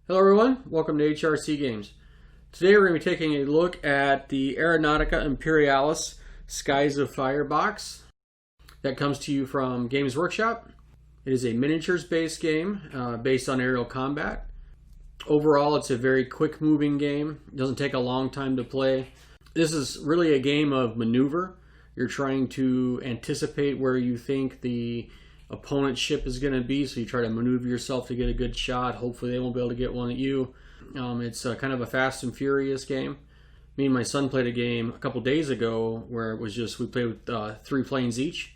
Hello everyone, welcome to HRC Games. Today we're going to be taking a look at the Aeronautica Imperialis Skies of Fire box that comes to you from Games Workshop. It is a miniatures based game based on aerial combat. Overall it's a very quick moving game. It doesn't take a long time to play. This is really a game of maneuver. You're trying to anticipate where you think the opponent's ship is going to be, so you try to maneuver yourself to get a good shot. Hopefully they won't be able to get one at you. It's kind of a fast and furious game. Me and my son played a game a couple days ago where it was just we played with 3 planes each.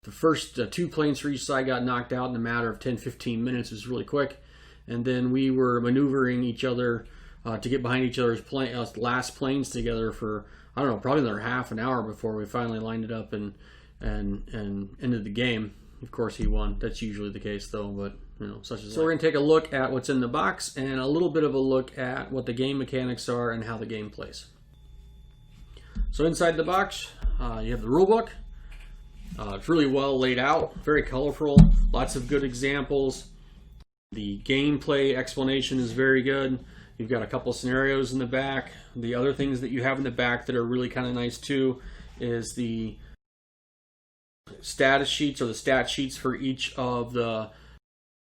The first 2 planes for each side got knocked out in a matter of 10-15 minutes. It was really quick, and then we were maneuvering each other to get behind each other's last planes together for, I don't know, probably another half an hour before we finally lined it up and ended the game. Of course he won. That's usually the case though, but you know, such as. So we're going to take a look at what's in the box and a little bit of a look at what the game mechanics are and how the game plays. So inside the box you have the rule book. It's really well laid out, very colorful, lots of good examples. The gameplay explanation is very good. You've got a couple scenarios in the back. The other things that you have in the back that are really kind of nice too is the status sheets or the stat sheets for each of the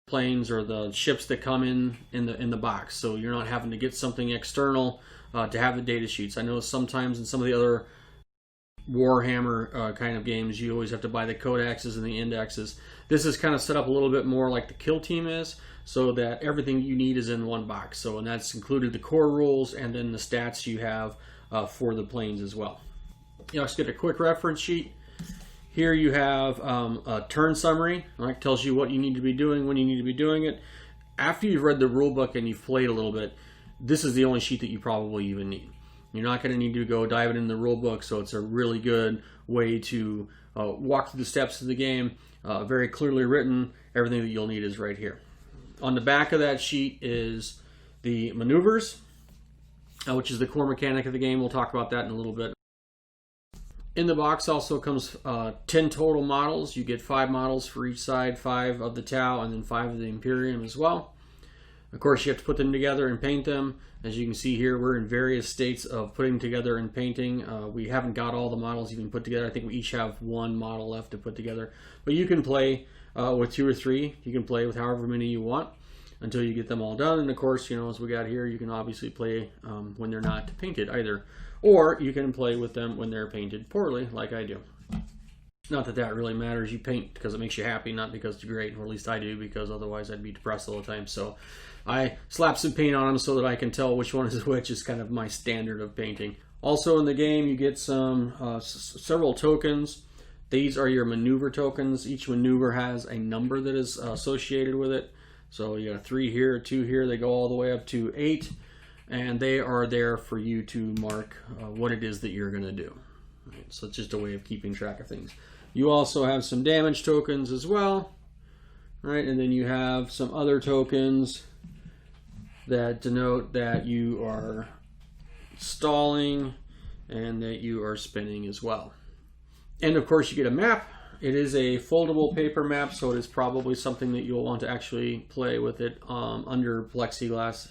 planes or the ships that come in the box, so you're not having to get something external to have the data sheets. I know sometimes in some of the other Warhammer kind of games you always have to buy the codexes and the indexes. This is kind of set up a little bit more like the kill team is, so that everything you need is in one box. So, and that's included the core rules and then the stats you have for the planes as well. You know, let's get a quick reference sheet. Here you have a turn summary, right? Tells you what you need to be doing, when you need to be doing it. After you've read the rule book and you've played a little bit, this is the only sheet that you probably even need. You're not going to need to go diving in the rule book, so it's a really good way to walk through the steps of the game. Very clearly written. Everything that you'll need is right here. On the back of that sheet is the maneuvers, which is the core mechanic of the game. We'll talk about that in a little bit. In the box also comes 10 total models. You get 5 models for each side, 5 of the Tau and then 5 of the Imperium as well. Of course you have to put them together and paint them. As you can see here, we're in various states of putting together and painting. We haven't got all the models even put together. I think we each have 1 model left to put together. But you can play with 2 or 3. You can play with however many you want until you get them all done. And of course, you know, as we got here, you can obviously play when they're not painted either. Or you can play with them when they're painted poorly, like I do. Not that that really matters. You paint because it makes you happy, not because it's great. Or at least I do, because otherwise I'd be depressed all the time. So I slap some paint on them so that I can tell which one is which. Is kind of my standard of painting. Also in the game, you get some several tokens. These are your maneuver tokens. Each maneuver has a number that is associated with it. So you got 3 here, 2 here. They go all the way up to 8. And they are there for you to mark what it is that you're going to do. Right, so it's just a way of keeping track of things. You also have some damage tokens as well, right? And then you have some other tokens that denote that you are stalling and that you are spinning as well. And of course you get a map. It is a foldable paper map, so it is probably something that you'll want to actually play with it under plexiglass.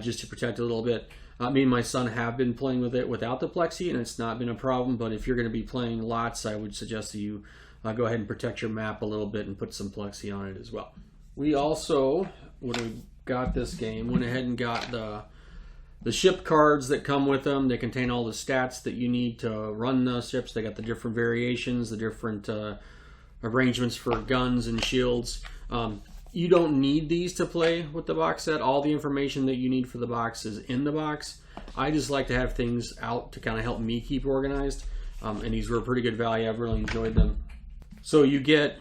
Just to protect it a little bit. Me and my son have been playing with it without the plexi, and it's not been a problem, but if you're going to be playing lots, I would suggest that you go ahead and protect your map a little bit and put some plexi on it as well. We also, when we got this game, went ahead and got the ship cards that come with them. They contain all the stats that you need to run the ships. They got the different variations, the different arrangements for guns and shields. You don't need these to play with the box set. All the information that you need for the box is in the box. I just like to have things out to kind of help me keep organized. And these were a pretty good value. I've really enjoyed them. So you get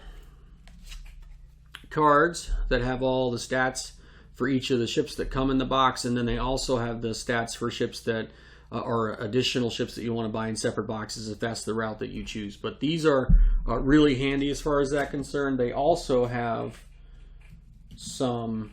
cards that have all the stats for each of the ships that come in the box. And then they also have the stats for ships that are additional ships that you want to buy in separate boxes if that's the route that you choose. But these are really handy as far as that's concerned. They also have some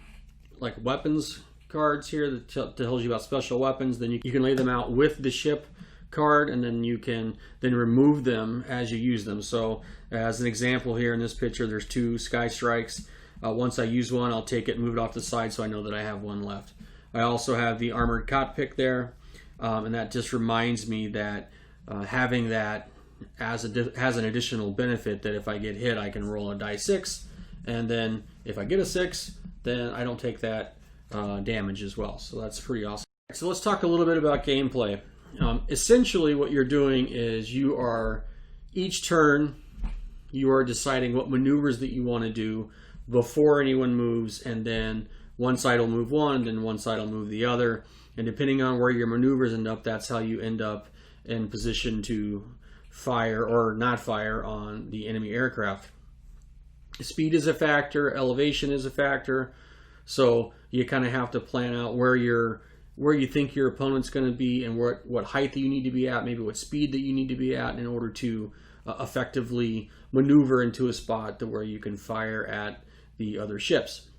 like weapons cards here that tells you about special weapons. Then you can lay them out with the ship card, and then you can then remove them as you use them. So as an example here in this picture, there's 2 Sky Strikes. Once I use one, I'll take it and move it off the side so I know that I have one left. I also have the armored cot pick there, and that just reminds me that having that has an additional benefit that if I get hit, I can roll a die 6, and then if I get a 6, then I don't take that damage as well. So that's pretty awesome. So let's talk a little bit about gameplay. Essentially what you're doing is each turn you are deciding what maneuvers that you want to do before anyone moves, and then one side will move one, then one side will move the other, and depending on where your maneuvers end up, that's how you end up in position to fire or not fire on the enemy aircraft. Speed is a factor, elevation is a factor, so you kind of have to plan out where you think your opponent's going to be and what height that you need to be at, maybe what speed that you need to be at in order to effectively maneuver into a spot to where you can fire at the other ships.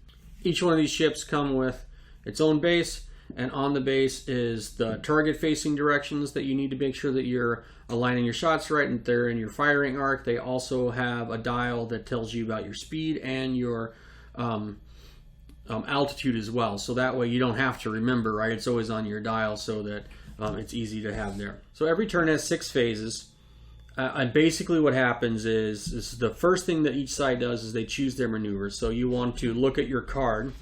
Each one of these ships come with its own base, and on the base is the target facing directions that you need to make sure that you're aligning your shots right and they're in your firing arc. They also have a dial that tells you about your speed and your altitude as well, so that way you don't have to remember, right? It's always on your dial so that it's easy to have there. So every turn has 6 phases. And basically what happens is the first thing that each side does is they choose their maneuvers. So you want to look at your card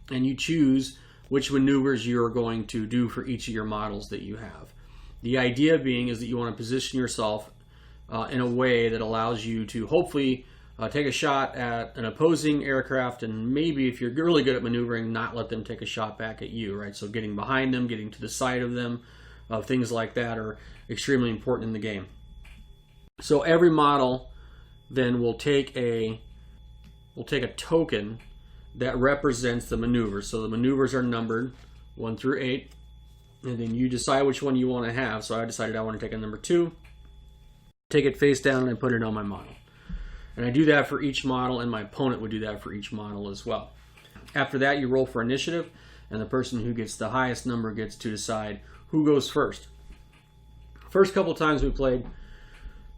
and you choose which maneuvers you're going to do for each of your models that you have. The idea being is that you want to position yourself in a way that allows you to hopefully take a shot at an opposing aircraft, and maybe if you're really good at maneuvering, not let them take a shot back at you, right? So getting behind them, getting to the side of them, things like that are extremely important in the game. So every model then will take a token that represents the maneuvers. So the maneuvers are numbered 1 through 8, and then you decide which one you want to have. So I decided I want to take a number 2, take it face down, and I put it on my model. And I do that for each model, and my opponent would do that for each model as well. After that, you roll for initiative, and the person who gets the highest number gets to decide who goes first. First couple times we played,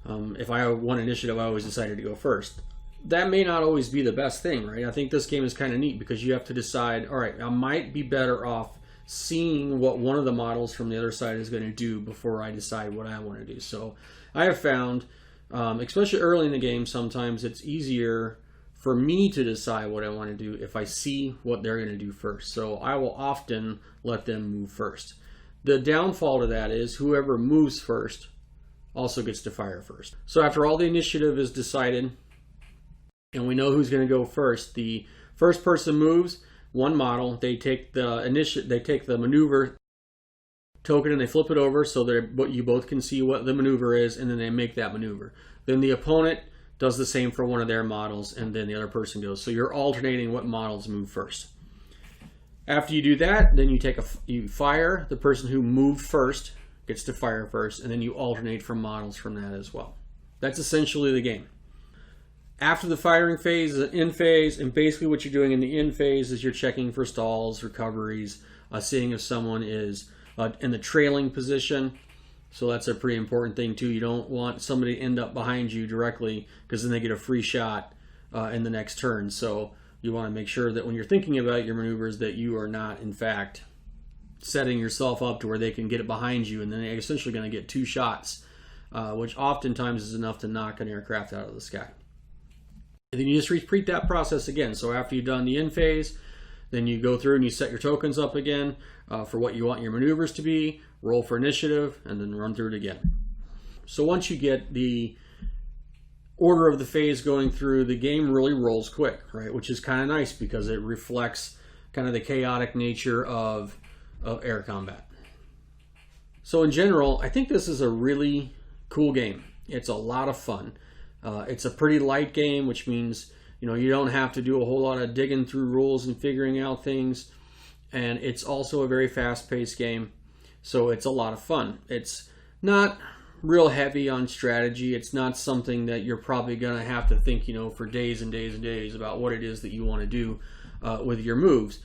if I won initiative, I always decided to go first. That may not always be the best thing, right? I think this game is kind of neat because you have to decide, all right, I might be better off seeing what one of the models from the other side is going to do before I decide what I want to do. So I have found, especially early in the game, sometimes it's easier for me to decide what I want to do if I see what they're going to do first. So I will often let them move first. The downfall to that is whoever moves first also gets to fire first. So after all the initiative is decided and we know who's going to go first, the first person moves one model, they take the maneuver token and they flip it over so that you both can see what the maneuver is, and then they make that maneuver. Then the opponent does the same for one of their models, and then the other person goes. So you're alternating what models move first. After you do that, then you fire. The person who moved first gets to fire first, and then you alternate from models from that as well. That's essentially the game. After the firing phase is an in phase, and basically what you're doing in the in phase is you're checking for stalls, recoveries, seeing if someone is in the trailing position. So that's a pretty important thing too. You don't want somebody to end up behind you directly, because then they get a free shot in the next turn. So you want to make sure that when you're thinking about your maneuvers that you are not, in fact, setting yourself up to where they can get it behind you, and then they're essentially going to get 2 shots, which oftentimes is enough to knock an aircraft out of the sky. And then you just repeat that process again. So after you've done the in phase, then you go through and you set your tokens up again for what you want your maneuvers to be, roll for initiative, and then run through it again. So once you get the order of the phase going through, the game really rolls quick, right? Which is kind of nice because it reflects kind of the chaotic nature of air combat. So in general, I think this is a really cool game. It's a lot of fun. It's a pretty light game, which means you don't have to do a whole lot of digging through rules and figuring out things. And it's also a very fast-paced game, so it's a lot of fun. It's not real heavy on strategy. It's not something that you're probably going to have to think, for days and days and days about what it is that you want to do with your moves.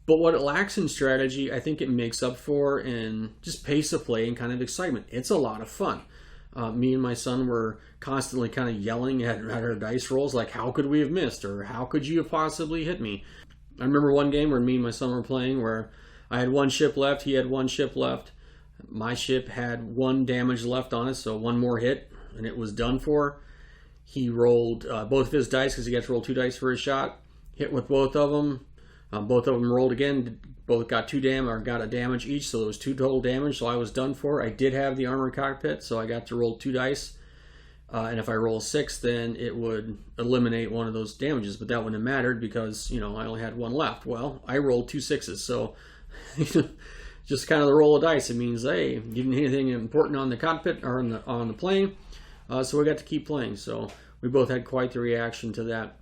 But what it lacks in strategy, I think it makes up for in just pace of play and kind of excitement. It's a lot of fun. Me and my son were constantly kind of yelling at our dice rolls, like, how could we have missed, or how could you have possibly hit me? I remember one game where me and my son were playing where I had one ship left, he had one ship left. My ship had one damage left on it, so one more hit, and it was done for. He rolled both of his dice, because he got to roll 2 dice for his shot. Hit with both of them. Both of them rolled again. Both got got a damage each, so there was 2 total damage, so I was done for. I did have the armored cockpit, so I got to roll 2 dice. And if I roll 6, then it would eliminate one of those damages, but that wouldn't have mattered because, I only had 1 left. Well, I rolled 2 6s, so just kind of the roll of dice. It means, hey, you didn't hit anything important on the cockpit or on the plane, so we got to keep playing. So we both had quite the reaction to that.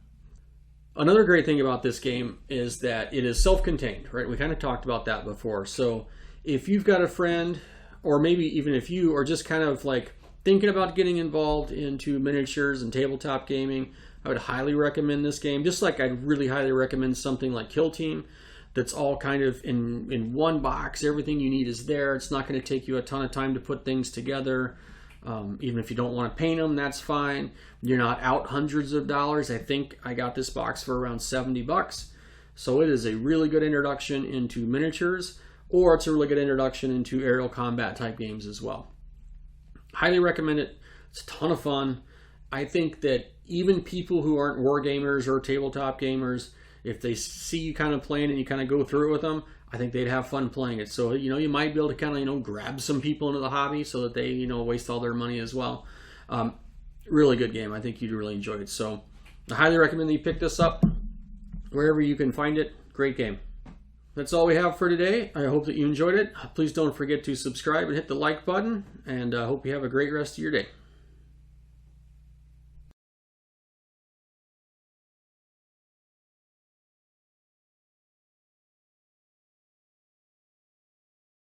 Another great thing about this game is that it is self-contained, right? We kind of talked about that before. So if you've got a friend, or maybe even if you are just kind of like thinking about getting involved into miniatures and tabletop gaming, I would highly recommend this game. Just like I'd really highly recommend something like Kill Team, that's all kind of in one box. Everything you need is there. It's not going to take you a ton of time to put things together. Even if you don't want to paint them, that's fine. You're not out hundreds of dollars. I think I got this box for around $70. So it is a really good introduction into miniatures, or it's a really good introduction into aerial combat type games as well. Highly recommend it. It's a ton of fun. I think that even people who aren't war gamers or tabletop gamers, if they see you kind of playing and you kind of go through it with them, I think they'd have fun playing it. So, you might be able to kind of, grab some people into the hobby so that they, waste all their money as well. Really good game. I think you'd really enjoy it. So I highly recommend that you pick this up wherever you can find it. Great game. That's all we have for today. I hope that you enjoyed it. Please don't forget to subscribe and hit the like button, and I hope you have a great rest of your day.